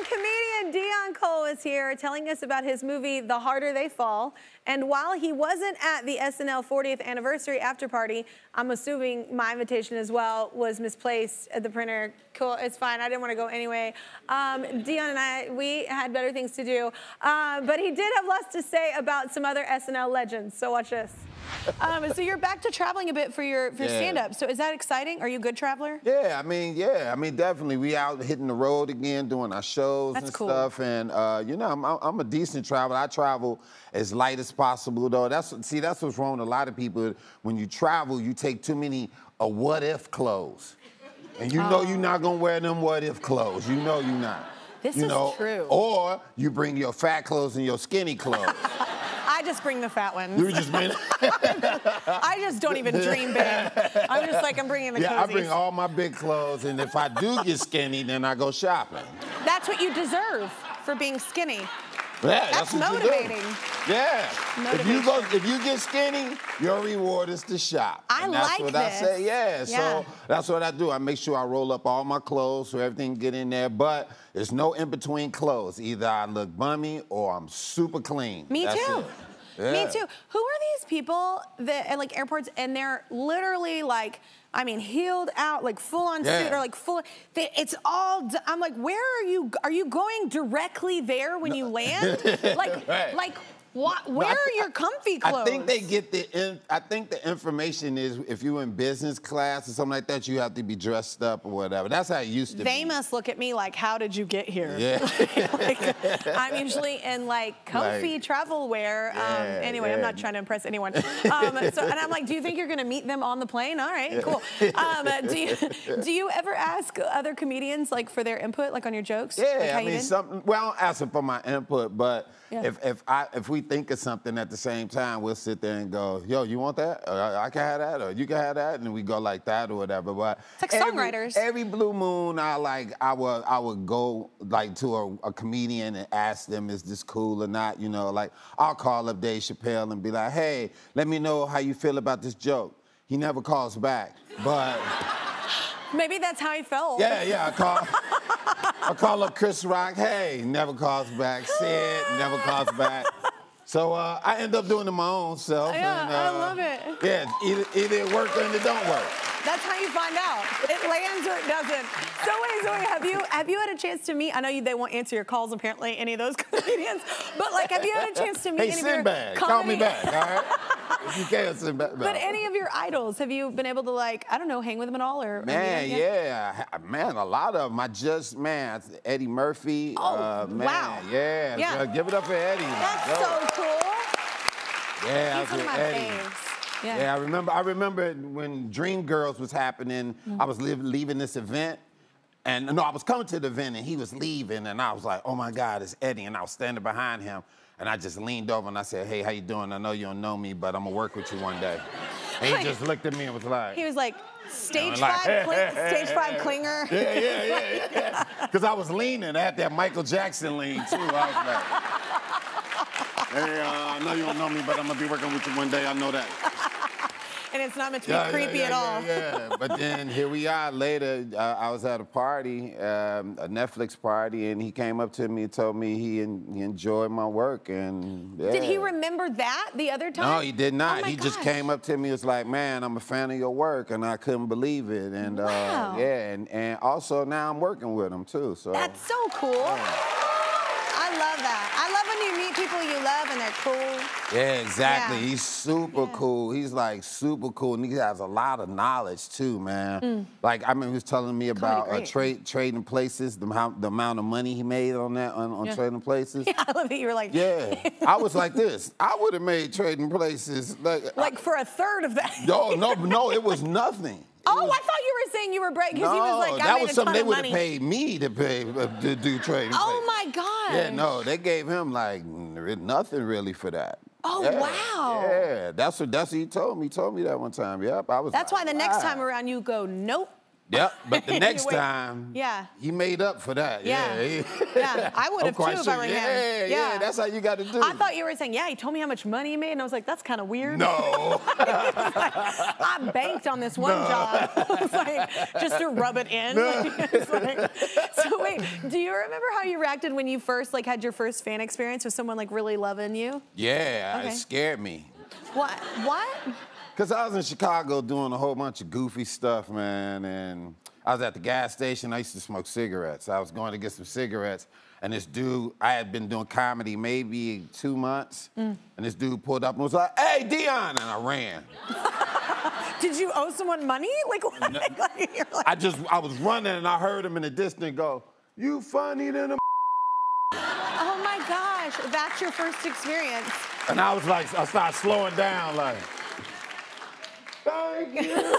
comedian Deon Cole is here telling us about his movie, The Harder They Fall. And while he wasn't at the SNL 40th anniversary after party, I'm assuming my invitation as well was misplaced at the printer. Cool, it's fine, I didn't want to go anyway. Deon and I, we had better things to do. But he did have lots to say about some other SNL legends, so watch this. So you're back to traveling a bit for your stand-up. So is that exciting? Are you a good traveler? Yeah, I mean, definitely. We out hitting the road again, doing our shows and stuff. And you know, I'm a decent traveler. I travel as light as possible, though. That's what's wrong with a lot of people. When you travel, you take too many what-if clothes, and you know you're not gonna wear them what-if clothes. You know you're not. This is true. Or you bring your fat clothes and your skinny clothes. I just bring the fat ones. You just bring. I just don't even dream big. I'm just like, I'm bringing the cozies. Yeah, I bring all my big clothes, and if I do get skinny, then I go shopping. That's what you deserve for being skinny. Yeah, that's what motivating. You do. Yeah. If you get skinny, your reward is to shop. And that's what I say. Yeah. So that's what I do. I make sure I roll up all my clothes so everything get in there. But there's no in between clothes. Either I look bummy or I'm super clean. Me too. Yeah. Me too. Who are these people that at like airports and they're literally like, I mean, heeled out, like full on suit or like full. It's all. I'm like, where are you? Are you going directly there when you land? Like. What? Where are your comfy clothes? I think they get I think the information is if you're in business class or something like that, you have to be dressed up or whatever. That's how it used to be. They must look at me like, how did you get here? Yeah. I'm usually in like comfy travel wear. Anyway, I'm not trying to impress anyone. And I'm like, do you think you're gonna meet them on the plane? All right, cool. Do you ever ask other comedians like for their input, like on your jokes? Yeah, I mean, well, I don't ask them for my input, but if we think of something at the same time, we'll sit there and go, yo, you want that? Or I can have that, or you can have that, and we go like that or whatever. But it's like songwriters. Every blue moon, I would go like to a comedian and ask them, is this cool or not? You know, like I'll call up Dave Chappelle and be like, hey, let me know how you feel about this joke. He never calls back, but maybe that's how he felt. Yeah, I call up Chris Rock, hey, never calls back. Sid, never calls back. So I end up doing it my own self. Yeah, and, I love it. Yeah, either it works or it don't work. That's how you find out. It lands or it doesn't. So wait, have you had a chance to meet? I know they won't answer your calls apparently, any of those comedians. But like, have you had a chance to meet any of your Sinbad, call me back, all right? If you can, Sinbad. But any of your idols, have you been able to like, I don't know, hang with them at all or? Man, man, a lot of them. Eddie Murphy. Oh, wow. Yeah. Give it up for Eddie. That's so cool. Yeah, he's one of my faves. Yeah, I remember when Dreamgirls was happening, I was leaving this event, and no, I was coming to the event, and he was leaving, and I was like, oh my God, it's Eddie, and I was standing behind him, and I just leaned over and I said, hey, how you doing? I know you don't know me, but I'm gonna work with you one day. And he just looked at me and was like... He was like, stage five clinger. Yeah. Because I was leaning. I had that Michael Jackson lean, too. I was like, hey, I know you don't know me, but I'm gonna be working with you one day, I know that. And it's not meant to be creepy at all. Yeah, but then here we are later. I was at a party, a Netflix party, and he came up to me and told me he enjoyed my work. And Did he remember that the other time? No, he did not. Oh he just came up to me and was like, man, I'm a fan of your work, and I couldn't believe it. And wow. And also now I'm working with him too. So that's so cool. I love that. I love when you meet people you love and they're cool. Yeah, exactly. Yeah. He's super cool. He's like super cool, and he has a lot of knowledge too, man. Like I mean, he was telling me about trading places, the amount of money he made on that on trading places. Yeah, I love that you were like. Yeah, I was like this. I would have made trading places like for a third of that. No, it was nothing. I thought you were saying you were breaking because he was like, that was something they would have paid me to do trading. Oh my God. Yeah, no, they gave him like nothing really for that. Oh wow. Yeah, that's what he told me. He told me that one time. Yep, I was. That's why the next time around you go, nope. Yep, but the next Wait. time, Yeah. he made up for that. Yeah. Yeah, Yeah, I would I'm have too quite if sure. I were him. Yeah, that's how you got to do. I thought you were saying, yeah, he told me how much money he made, and I was like, that's kind of weird. No. I banked on this one job. It's like, just to rub it in. It's like, so wait, do you remember how you reacted when you first had your first fan experience with someone really loving you? Yeah, Okay. it scared me. What? Because I was in Chicago doing a whole bunch of goofy stuff, man, and I was at the gas station. I used to smoke cigarettes. I was going to get some cigarettes, and this dude, I had been doing comedy maybe 2 months, and this dude pulled up and was like, "Hey, Dion," and I ran. Did you owe someone money? I was running, and I heard him in the distance go, "You funny than a." Oh my gosh, that's your first experience. And I was like, I started slowing down, like, thank you.